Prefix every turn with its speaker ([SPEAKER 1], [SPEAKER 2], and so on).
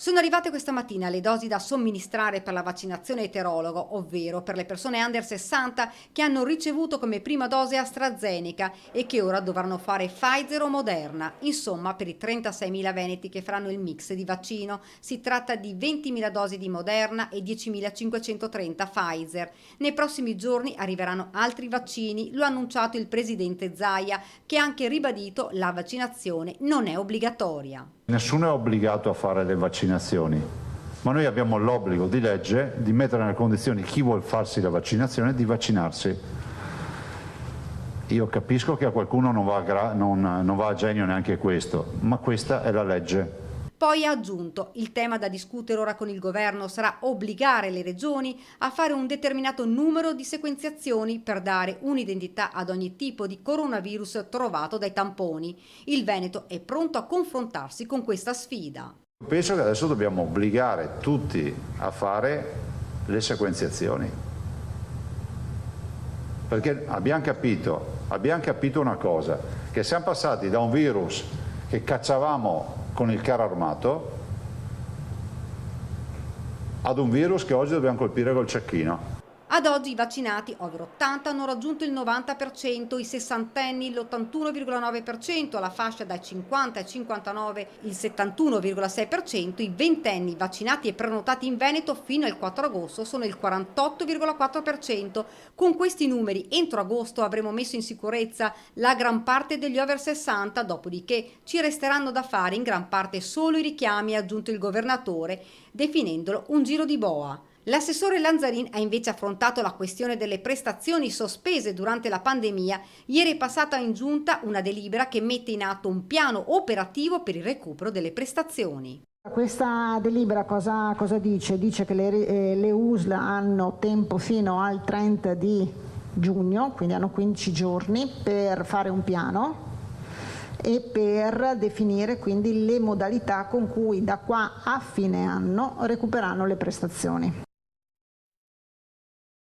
[SPEAKER 1] Sono arrivate questa mattina le dosi da somministrare per la vaccinazione eterologo, ovvero per le persone under 60 che hanno ricevuto come prima dose AstraZeneca e che ora dovranno fare Pfizer o Moderna. Insomma, per i 36.000 veneti che faranno il mix di vaccino, si tratta di 20.000 dosi di Moderna e 10.530 Pfizer. Nei prossimi giorni arriveranno altri vaccini, lo ha annunciato il presidente Zaia, che ha anche ribadito la vaccinazione non è obbligatoria.
[SPEAKER 2] Nessuno è obbligato a fare le vaccinazioni, ma noi abbiamo l'obbligo di legge di mettere nelle condizioni chi vuol farsi la vaccinazione di vaccinarsi. Io capisco che a qualcuno non va a genio neanche questo, ma questa è la legge.
[SPEAKER 1] Poi ha aggiunto, il tema da discutere ora con il governo sarà obbligare le regioni a fare un determinato numero di sequenziazioni per dare un'identità ad ogni tipo di coronavirus trovato dai tamponi. Il Veneto è pronto a confrontarsi con questa sfida.
[SPEAKER 2] Penso che adesso dobbiamo obbligare tutti a fare le sequenziazioni, perché abbiamo capito una cosa, che siamo passati da un virus che cacciavamo con il carro armato ad un virus che oggi dobbiamo colpire col cecchino.
[SPEAKER 1] Ad oggi i vaccinati over 80 hanno raggiunto il 90%, i sessantenni l'81,9%, la fascia dai 50 ai 59 il 71,6%, i ventenni vaccinati e prenotati in Veneto fino al 4 agosto sono il 48,4%. Con questi numeri entro agosto avremo messo in sicurezza la gran parte degli over 60, dopodiché ci resteranno da fare in gran parte solo i richiami, ha aggiunto il governatore, definendolo un giro di boa. L'assessore Lanzarin ha invece affrontato la questione delle prestazioni sospese durante la pandemia. Ieri è passata in giunta una delibera che mette in atto un piano operativo per il recupero delle prestazioni.
[SPEAKER 3] Questa delibera cosa dice? Dice che le USL hanno tempo fino al 30 di giugno, quindi hanno 15 giorni per fare un piano e per definire quindi le modalità con cui da qua a fine anno recupereranno le prestazioni.